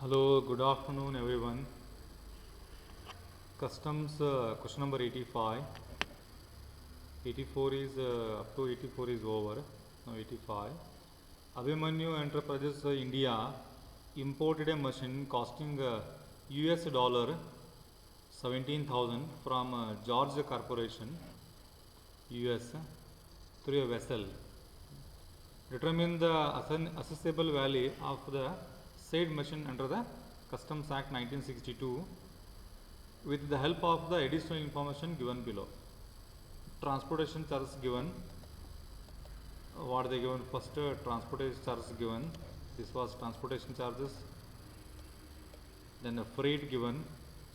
Hello, good afternoon everyone. Customs question number 85. 84 is up to 84 is over. Now 85. Abhimanyu Enterprises India imported a machine costing US dollar 17,000 from George Corporation US through a vessel. Determine the assessable value of the said machine under the Customs Act 1962 with the help of the additional information given below. Transportation charges given. What they given first? Transportation charges given. This was transportation charges. Then a freight given.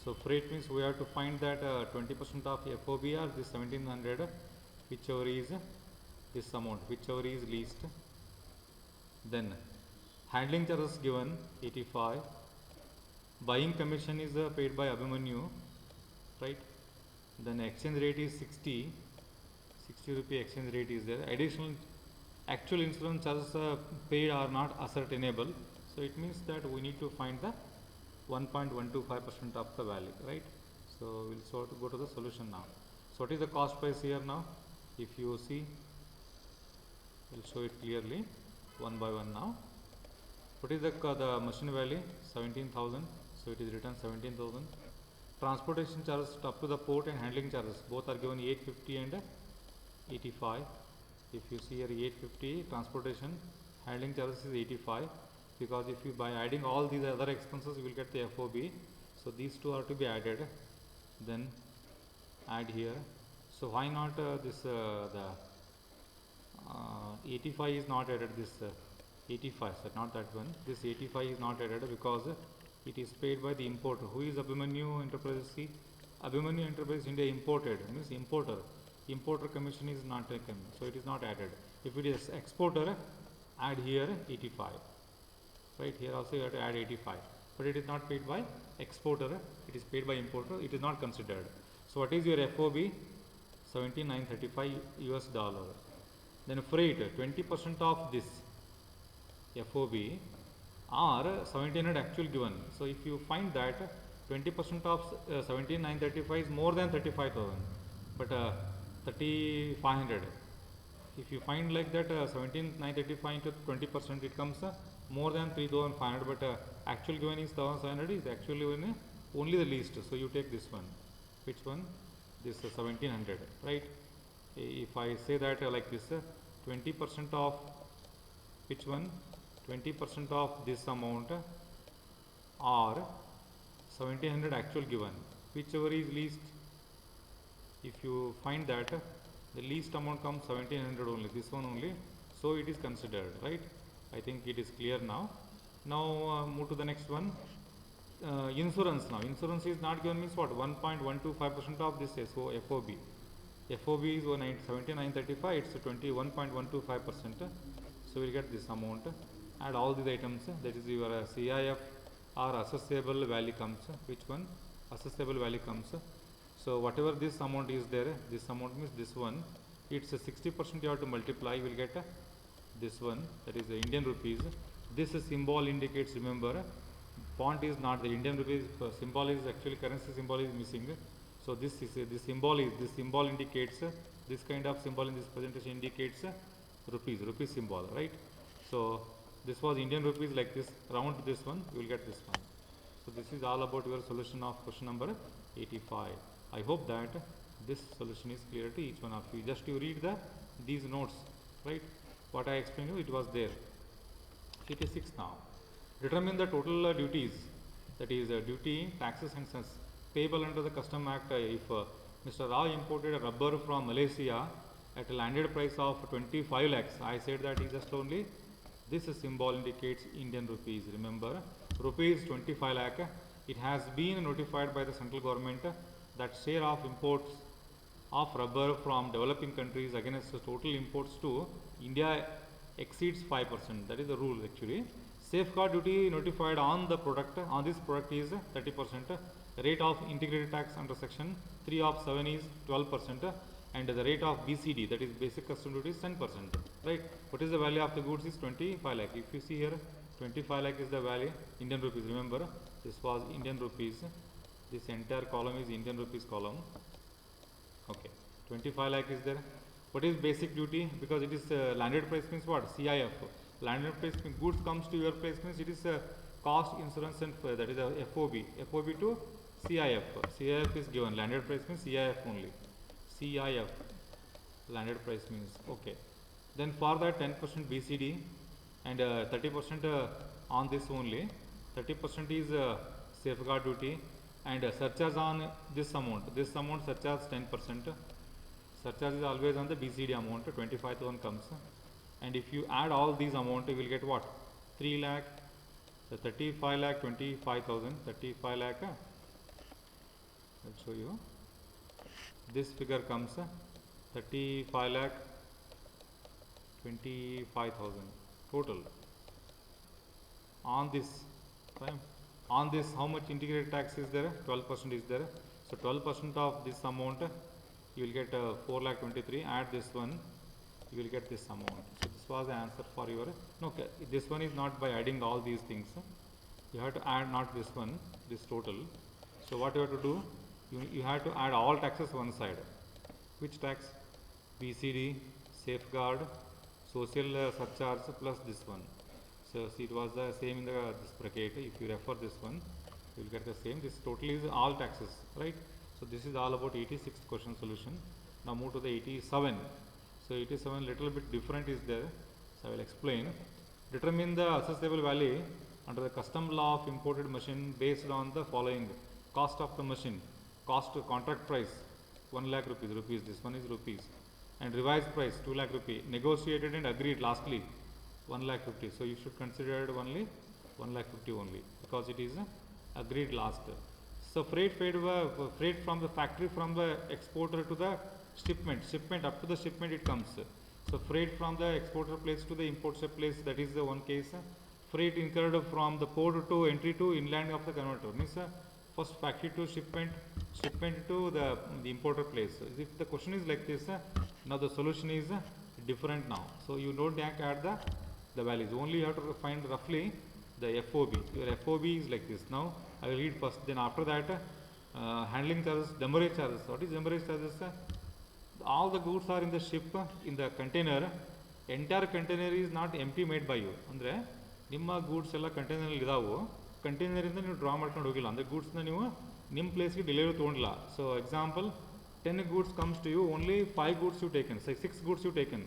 So freight means we have to find that 20% of FOB or this 1700, whichever is this amount, whichever is least. Then handling charges given 85. Buying commission is paid by Abhimanyu, right? Then exchange rate is 60 rupee exchange rate is there. Additional actual insurance charges paid are not ascertainable, so it means that we need to find the 1.125% of the value, right? So we'll sort of go to the solution now. So what is the cost price here now? If you see, we'll show it clearly one by one now. What is the machine value? 17,000. So it is written 17,000. Transportation charges up to the port and handling charges both are given 850 and 85. If you see here 850 transportation, handling charges is 85, because if you by adding all these other expenses you will get the FOB. So these two are to be added, then add here. So why not this the 85 is not added, this 85, sir, not that one. This 85 is not added because it is paid by the importer. Who is Abhimanyu Enterprises? See, Abhimanyu Enterprises India imported, means importer. Importer commission is not taken, so it is not added. If it is exporter, add here 85. Right, here also you have to add 85. But it is not paid by exporter, it is paid by importer, it is not considered. So what is your FOB? 17,935 US dollar. Then freight, 20% of this FOB or 1700 actual given. So if you find that 20% of 17,935 is more than 35,000, but 3,500. If you find like that 17,935 into 20%, it comes more than 3,500, but actual given is 1,700, is actually only the least. So you take this one. Which one? This 1,700, right? If I say that like this, 20% of which one? 20% of this amount or 1,700 actual given, whichever is least. If you find that the least amount comes 1,700 only, this one only, so it is considered, right? I think it is clear now. Now move to the next one. Insurance now. Insurance is not given means what? 1.125% of this FOB. FOB is 17,935, it's 21.125%. So we will get this amount. Add all these items, that is your CIF or assessable value comes. Which one? Assessable value comes. So whatever this amount is there, this amount means this one, it's 60% you have to multiply, you will get this one, that is the Indian rupees. This symbol indicates, remember, font is not the Indian rupees, symbol is actually currency symbol is missing. So this symbol indicates, this kind of symbol in this presentation indicates rupee symbol, right? So this was Indian rupees like this, round this one, you will get this one. So this is all about your solution of question number 85. I hope that this solution is clear to each one of you. Just you read these notes, right? What I explained you, it was there. 86 now. Determine the total duties, that is duty, taxes and cess payable under the Custom Act if Mr. Rao imported a rubber from Malaysia at a landed price of 25 lakhs. I said that is just only this symbol indicates Indian rupees. Remember, rupees 25 lakh. It has been notified by the central government that share of imports of rubber from developing countries against the total imports to India exceeds 5%. That is the rule actually. Safeguard duty notified on the product, on this product is 30%. Rate of integrated tax under section 3 of 7 is 12%. And the rate of BCD, that is basic custom duty, is 10%, right? What is the value of the goods is 25 lakh. If you see here, 25 lakh is the value, Indian rupees. Remember, this was Indian rupees. This entire column is Indian rupees column. Okay, 25 lakh is there. What is basic duty? Because it is landed price means what? CIF. Landed price means goods comes to your place means it is cost, insurance and that is a FOB. FOB to CIF. CIF is given. Landed price means CIF only. CIF. Landed price means okay. Then for that 10% BCD and 30% on this only. 30% is safeguard duty and surcharge on this amount. This amount surcharge 10%. Surcharge is always on the BCD amount. 25,000 comes. And if you add all these amount, you will get what? 3 lakh. So 35 lakh 25,000. 35 lakh. I'll show you. This figure comes 35 lakh 25,000 total. On this, fine. On this, how much integrated tax is there? 12% is there. So 12% of this amount, you will get 4 lakh 23. Add this one, you will get this amount. So this was the answer for your. No, okay, this one is not by adding all these things. You have to add not this one, this total. So what you have to do? You have to add all taxes one side. Which tax? BCD, safeguard, social surcharge plus this one. So see, it was the same in the this bracket. If you refer this one, you will get the same. This total is all taxes, right? So this is all about 86th question solution. Now move to the 87. So 87 little bit different is there. So I will explain. Determine the assessable value under the custom law of imported machine based on the following: cost of the machine, cost to contract price 1 lakh rupees. This one is rupees, and revised price 2 lakh rupee. Negotiated and agreed lastly 1 lakh 50. So you should consider it only 1 lakh 50 only because it is agreed last. So freight from the factory from the exporter to the shipment up to the shipment it comes. So freight from the exporter place to the importer place, that is the one case. Freight incurred from the port to entry to inland of the converter means first factory to shipment to the importer place. So if the question is like this, now the solution is different now. So you don't add the values, only you have to find roughly the FOB. Your FOB is like this. Now I will read first, then after that handling charges, demurrage charges. What is demurrage charges? All the goods are in the ship, in the container. Entire container is not empty made by you. Andre ನಿಮ್ಮ goods ಎಲ್ಲ container ಇದಾವು, ಕಂಟೈನರಿಂದ ನೀವು draw ಮಾಡ್ಕೊಂಡು ಹೋಗಿಲ್ಲ ಅಂದರೆ ಗೂಡ್ಸ್ನ ನೀವು ನಿಮ್ಮ ಪ್ಲೇಸ್ಗೆ ಡೆಲಿವರಿ ತೊಗೊಂಡಿಲ್ಲ. So example 10 goods comes to you, only 5 goods you taken, 6 goods you taken,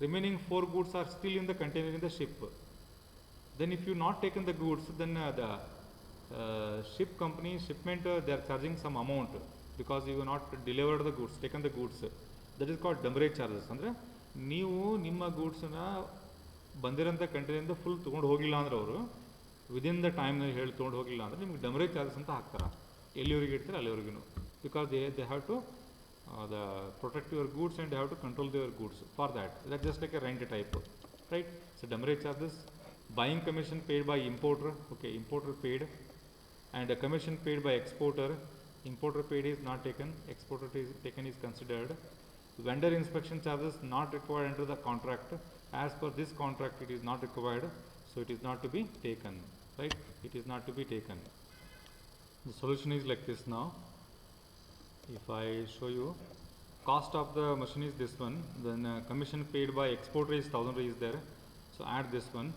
remaining 4 goods are still in the container in the ship. Then if you not taken the goods, then the ship company, shipment, they are charging some amount because you not delivered the goods, taken the goods. That is called demurrage charges. ಅಂದರೆ ನೀವು ನಿಮ್ಮ ಗೂಡ್ಸನ್ನ ಬಂದಿರೋಂಥ ಕಂಟೈನರಿಂದ full ತೊಗೊಂಡು ಹೋಗಿಲ್ಲ ಅಂದ್ರೆ ಅವರು within the ಟೈಮ್ನಲ್ಲಿ ಹೇಳಿ ತೊಗೊಂಡು ಹೋಗಿಲ್ಲ ಅಂದರೆ ನಿಮ್ಗೆ ಡೆಮರೇಜ್ ಚಾರ್ಜಸ್ ಅಂತ ಹಾಕ್ತಾರೆ. ಎಲ್ಲಿವರೆಗೆ ಇಡ್ತಾರೆ ಅಲ್ಲಿವರೆಗೂ, because they have to protect your goods and they have to control their goods. For that's just like a rent type, right? So demurrage charges, buying commission paid by importer, okay, importer paid, and a commission paid by exporter. Importer paid is not taken, exporter is taken is considered. Vendor inspection charges not required under the contract. As per this contract it is not required, so it is not to be taken, right? It is not to be taken. The solution is like this. Now if I show you, cost of the machine is this one, then commission paid by exporter is 1000 is there, so add this one.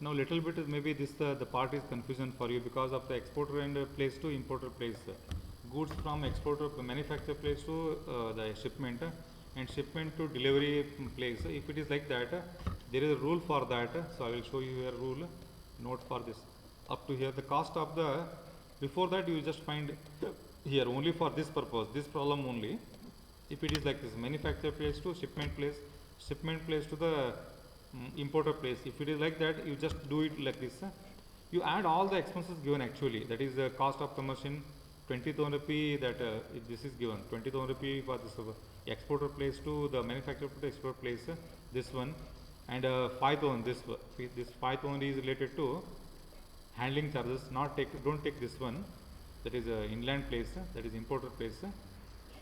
Now little bit maybe this the part is confusion for you because of the exporter and place to importer place. Goods from exporter manufacturer place to the shipment, and shipment to delivery place. If it is like that, there is a rule for that, so I will show you a rule. Note for this up to here, the cost of the, before that you just find here only for this purpose, this problem only. If it is like this, manufacturer place to shipment place to the importer place, if it is like that, you just do it like this. You add all the expenses given actually, that is the cost of the machine 20,000 rupee, that this is given 20,000 rupee for this exporter place to the manufacturer to the exporter place, this one, and 5,000 this 5,000 is related to handling charges. Don't take this one, that is inland place, that is importer place.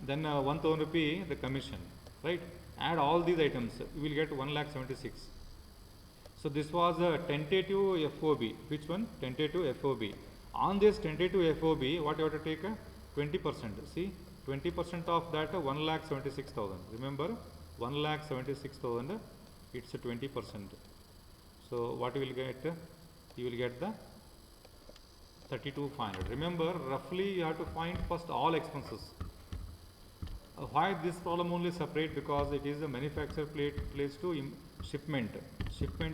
Then 1,000 rupee the commission, right? Add all these items, you will get 1,76,000. So So this was a tentative FOB. Which one? Tentative FOB. On this tentative FOB, what you have to take? 20%. See, 20% of that 1,76,000. Remember, 1,76,000. It's a 20%. So what you will get? You will get the 32,500. Remember, roughly you have to find first all expenses. Why this problem only separate? Because it is a manufacturer place to shipment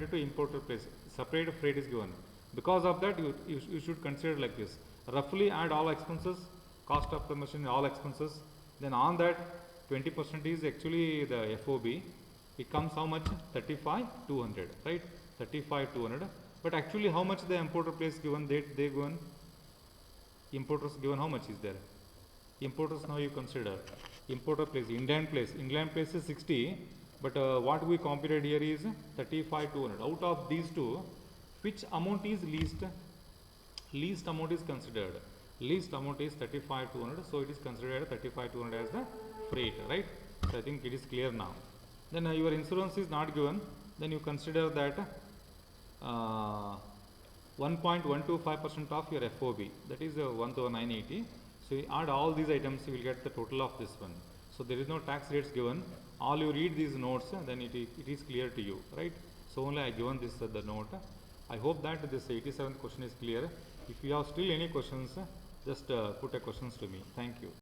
to importer place. Separate freight is given. Because of that, you should consider like this. Roughly add all expenses, cost of the machine, all expenses. Then on that, 20% is actually the FOB. It comes how much? 35,200, right? 35,200. But actually, how much the importer place given? They given. Importers given how much is there? Importers now you consider. Importer place, Indian place is 60, but what we computed here is 35,200. Out of these two, which amount is least? Least amount is considered. Least amount is 35,200, so it is considered 35,200 as the freight, right? So I think it is clear now. Then your insurance is not given, then you consider that 1.125% of your FOB, that is 1,980. So you add all these items, you will get the total of this one. So there is no tax rates given. All you read these notes, then it is clear to you, right? So only I given this the note. I hope that this 87th question is clear. If you have still any questions, just put a questions to me. Thank you.